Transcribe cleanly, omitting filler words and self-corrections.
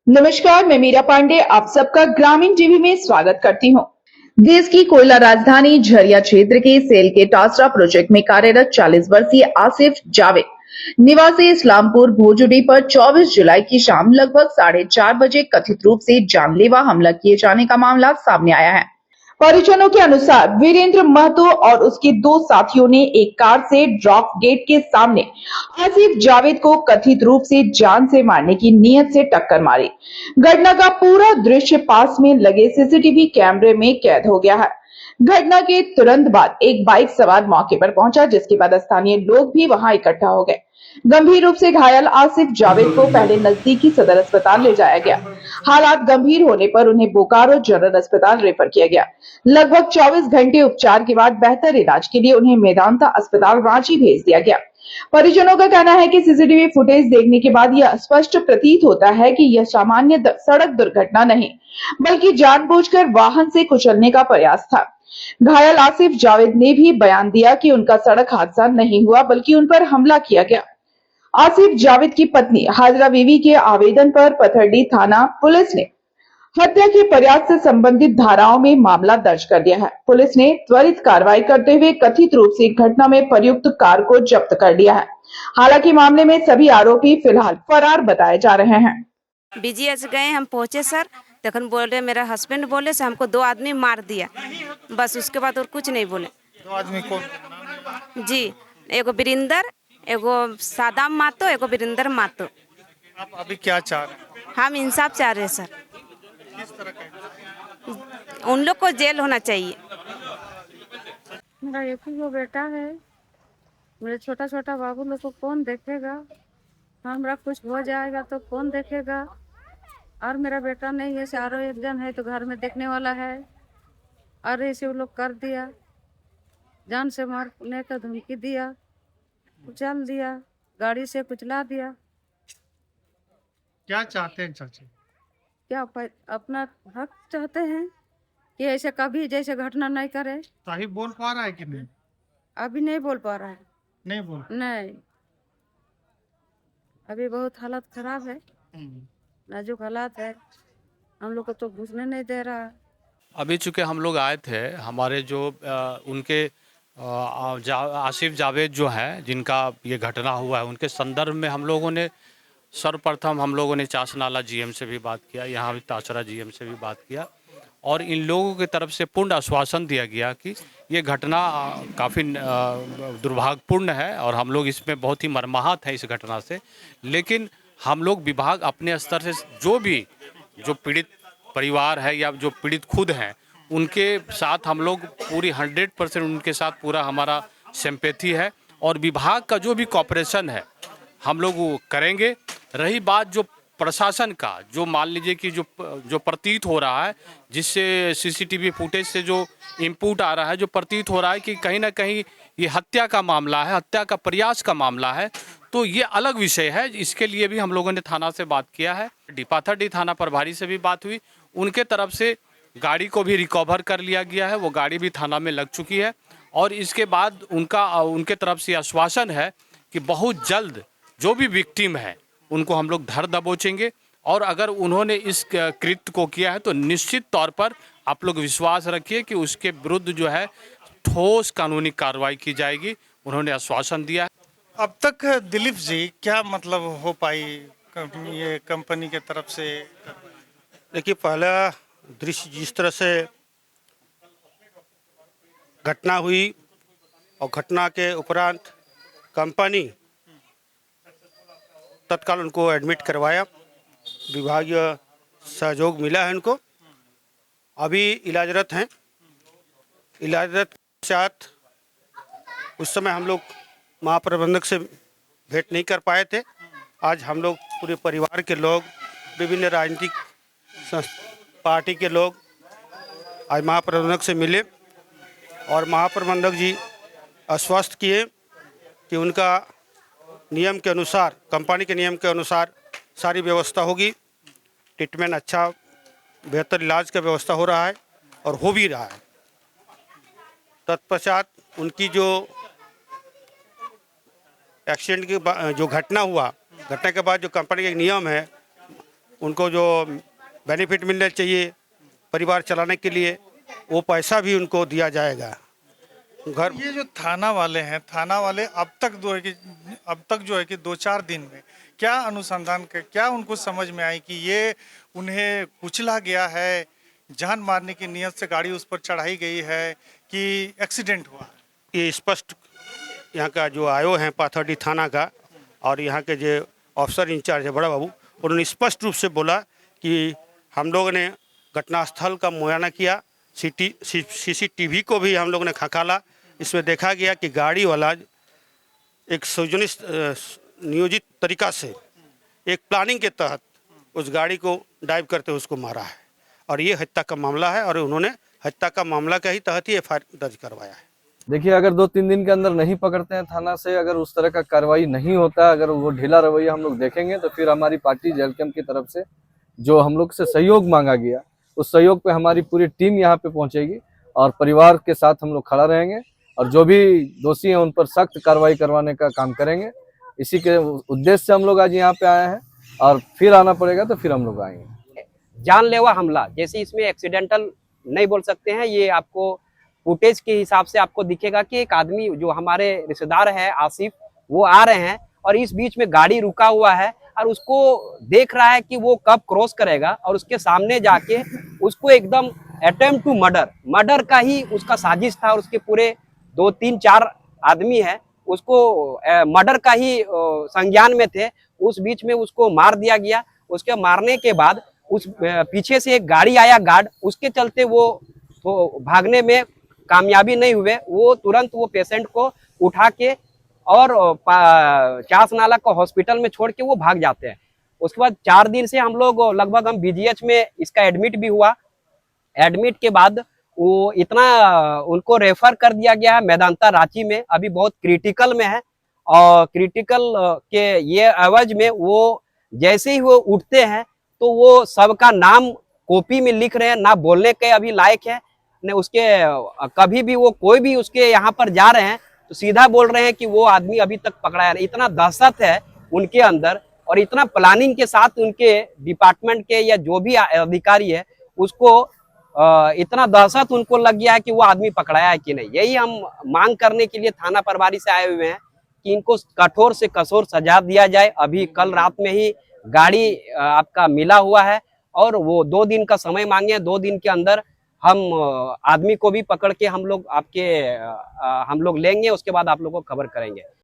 नमस्कार, मैं मीरा पांडे आप सबका ग्रामीण टीवी में स्वागत करती हूँ। देश की कोयला राजधानी झरिया क्षेत्र के सेल के टासरा प्रोजेक्ट में कार्यरत 40 वर्षीय आसिफ जावेद निवासी इस्लामपुर भोजुडी पर 24 जुलाई की शाम लगभग 4:30 बजे कथित रूप से जानलेवा हमला किए जाने का मामला सामने आया है। परिजनों के अनुसार वीरेंद्र महतो और उसके दो साथियों ने एक कार से ड्रॉप गेट के सामने आसिफ जावेद को कथित रूप से जान से मारने की नीयत से टक्कर मारी। घटना का पूरा दृश्य पास में लगे सीसीटीवी कैमरे में कैद हो गया है। घटना के तुरंत बाद एक बाइक सवार मौके पर पहुंचा, जिसके बाद स्थानीय लोग भी वहां इकट्ठा हो गए। गंभीर रूप से घायल आसिफ जावेद को पहले नजदीकी सदर अस्पताल ले जाया गया। हालात गंभीर होने पर उन्हें बोकारो जनरल अस्पताल रेफर किया गया। लगभग 24 घंटे उपचार के बाद बेहतर इलाज के लिए उन्हें मेदांता अस्पताल रांची भेज दिया गया। परिजनों का कहना है कि सीसीटीवी फुटेज देखने के बाद यह स्पष्ट प्रतीत होता है कि यह सामान्य सड़क दुर्घटना नहीं, बल्कि जानबूझकर वाहन से कुचलने का प्रयास था। घायल आसिफ जावेद ने भी बयान दिया कि उनका सड़क हादसा नहीं हुआ, बल्कि उन पर हमला किया गया। आसिफ जावेद की पत्नी हाजरा बीवी के आवेदन पर पथरडी थाना पुलिस ने हत्या के प्रयास से संबंधित धाराओं में मामला दर्ज कर दिया है। पुलिस ने त्वरित कार्रवाई करते हुए कथित रूप से घटना में प्रयुक्त कार को जब्त कर लिया है। हालांकि मामले में सभी आरोपी फिलहाल फरार बताए जा रहे हैं। बीजीएस गए, हम पहुंचे सर, तखन बोले मेरा हस्बैंड बोले से हमको 2 आदमी मार दिया, बस उसके बाद और कुछ नहीं बोले। 2 आदमी कौन? जी, एगो वीरेंद्र, एगो सादाम मातो, एगो वीरेंद्र मातो। आप अभी क्या चाह रहे हैं? हम इंसाफ चाह रहे हैं सर, किस तरह का? उन लोग को जेल होना चाहिए। मेरा एक ही वो बेटा है, मेरे छोटा छोटा बाबू लोग को कौन देखेगा? हमरा कुछ हो जाएगा तो कौन देखेगा? और मेरा बेटा नहीं है, चारों एक जन है तो घर में देखने वाला है, और ऐसे वो लोग कर दिया, जान से मारने का धमकी दिया, कुचल दिया, गाड़ी से कुचला दिया। क्या चाहते हैं चाची? क्या अपना हक चाहते हैं कि ऐसे कभी जैसे घटना नहीं करे। साहिब बोल पा रहा है कि नहीं? अभी नहीं बोल पा रहा है। नहीं बोल। नहीं, अभी बहुत हालत खराब है, नाजुक हालात है, हम लोग को तो घुसने नहीं दे रहा। अभी चूँकि हम लोग आए थे, हमारे जो उनके आसिफ जावेद जो हैं, जिनका ये घटना हुआ है, उनके संदर्भ में हम लोगों ने सर्वप्रथम हम लोगों ने चासनाला जीएम से भी बात किया, यहाँ भी तासरा जीएम से भी बात किया, और इन लोगों की तरफ से पूर्ण आश्वासन दिया गया कि ये घटना काफ़ी दुर्भाग्यपूर्ण है और हम लोग इसमें बहुत ही मर्माहत हैं इस घटना से। लेकिन हम लोग विभाग अपने स्तर से जो पीड़ित परिवार है या जो पीड़ित खुद हैं, उनके साथ हम लोग पूरी 100% उनके साथ पूरा हमारा सिंपैथी है, और विभाग का जो भी कॉपरेशन है हम लोग वो करेंगे। रही बात जो प्रशासन का, जो मान लीजिए कि जो प्रतीत हो रहा है, जिससे सीसीटीवी फुटेज से जो इनपुट आ रहा है, जो प्रतीत हो रहा है कि कहीं ना कहीं ये हत्या का मामला है, हत्या का प्रयास का मामला है, तो ये अलग विषय है। इसके लिए भी हम लोगों ने थाना से बात किया है, पाथरडी थाना प्रभारी से भी बात हुई, उनके तरफ से गाड़ी को भी रिकवर कर लिया गया है, वो गाड़ी भी थाना में लग चुकी है, और इसके बाद उनके तरफ से आश्वासन है कि बहुत जल्द जो भी विक्टिम है उनको हम लोग धर दबोचेंगे, और अगर उन्होंने इस कृत्य को किया है तो निश्चित तौर पर आप लोग विश्वास रखिए कि उसके विरुद्ध जो है ठोस कानूनी कार्रवाई की जाएगी, उन्होंने आश्वासन दिया है। अब तक दिलीप जी क्या मतलब हो पाई ये कंपनी के तरफ से? देखिए, पहला दृश्य जिस तरह से घटना हुई और घटना के उपरांत कंपनी तत्काल उनको एडमिट करवाया, विभागीय सहयोग मिला है उनको, अभी इलाजरत हैं। इलाजरत के पश्चात उस समय हम लोग महाप्रबंधक से भेंट नहीं कर पाए थे। आज हम लोग पूरे परिवार के लोग, विभिन्न राजनीतिक पार्टी के लोग आज महाप्रबंधक से मिले, और महाप्रबंधक जी आश्वस्त किए कि उनका नियम के अनुसार, कंपनी के नियम के अनुसार सारी व्यवस्था होगी, ट्रीटमेंट अच्छा, बेहतर इलाज का व्यवस्था हो रहा है और हो भी रहा है। तत्पश्चात उनकी जो एक्सीडेंट की जो घटना हुआ, घटना के बाद जो कंपनी का एक नियम है, उनको जो बेनिफिट मिलना चाहिए परिवार चलाने के लिए वो पैसा भी उनको दिया जाएगा। घर ये जो थाना वाले हैं, थाना वाले अब तक जो है कि 2-4 दिन में क्या अनुसंधान के क्या उनको समझ में आई कि ये उन्हें कुचला गया है, जान मारने की नियत से गाड़ी उस पर चढ़ाई गई है कि एक्सीडेंट हुआ है? ये स्पष्ट यहाँ का जो आयो हैं पाथरडी थाना का और यहाँ के जो ऑफिसर इंचार्ज है बड़ा बाबू, उन्होंने स्पष्ट रूप से बोला कि हम लोगों ने घटनास्थल का मुआयना किया, सीसीटीवी को भी हम लोगों ने खंगाला। इसमें देखा गया कि गाड़ी वाला एक नियोजित तरीका से एक प्लानिंग के तहत उस गाड़ी को डाइव करते हुए उसको मारा है और ये हत्या का मामला है और उन्होंने हत्या का मामला के ही तहत ही एफआईआर दर्ज करवाया है। देखिए, अगर 2-3 दिन के अंदर नहीं पकड़ते हैं थाना से, अगर उस तरह का कार्रवाई नहीं होता, अगर वो ढीला रवैया हम लोग देखेंगे तो फिर हमारी पार्टी जेल कैंप की तरफ से जो हम लोग से सहयोग मांगा गया उस सहयोग पे हमारी पूरी टीम यहाँ पे पहुंचेगी और परिवार के साथ हम लोग खड़ा रहेंगे और जो भी दोषी हैं उन पर सख्त कार्रवाई करवाने का काम करेंगे। इसी के उद्देश्य से हम लोग आज यहाँ पे आए हैं और फिर आना पड़ेगा तो फिर हम लोग आएंगे। जानलेवा हमला जैसे इसमें एक्सीडेंटल नहीं बोल सकते हैं। ये आपको फुटेज के हिसाब से आपको दिखेगा कि एक आदमी जो हमारे रिश्तेदार है आसिफ, वो आ रहे हैं और इस बीच में गाड़ी रुका हुआ है और उसको देख रहा है कि वो कब क्रॉस करेगा और उसके सामने जाके उसको एकदम अटेम्प्ट टू मर्डर का ही उसका साजिश था और उसके पूरे 2-3-4 आदमी है उसको मर्डर का ही संज्ञान में थे। उस बीच में उसको मार दिया गया। उसके मारने के बाद उस पीछे से एक गाड़ी आया गार्ड, उसके चलते वो तो भागने में कामयाबी नहीं हुए। वो तुरंत वो पेशेंट को उठा के और चास नाला को हॉस्पिटल में छोड़ के वो भाग जाते हैं। उसके बाद 4 दिन से हम लोग लगभग हम बीजीएच में इसका एडमिट भी हुआ। एडमिट के बाद वो इतना उनको रेफर कर दिया गया है मेदांता रांची में, अभी बहुत क्रिटिकल में है और क्रिटिकल के ये एवज में वो जैसे ही वो उठते हैं तो वो सबका नाम कॉपी में लिख रहे हैं, ना बोलने के अभी लायक है न उसके। कभी भी वो कोई भी उसके यहाँ पर जा रहे हैं तो सीधा बोल रहे हैं कि वो आदमी अभी तक पकड़ाया नहीं। इतना दहशत है उनके अंदर और इतना प्लानिंग के साथ उनके डिपार्टमेंट के या जो भी अधिकारी है उसको इतना दहशत उनको लग गया है कि वो आदमी पकड़ाया है कि नहीं। यही हम मांग करने के लिए थाना प्रभारी से आए हुए हैं कि इनको कठोर से कठोर सजा दिया जाए। अभी कल रात में ही गाड़ी आपका मिला हुआ है और वो 2 दिन का समय मांगे। 2 दिन के अंदर हम आदमी को भी पकड़ के हम लोग लेंगे, उसके बाद आप लोगों को खबर करेंगे।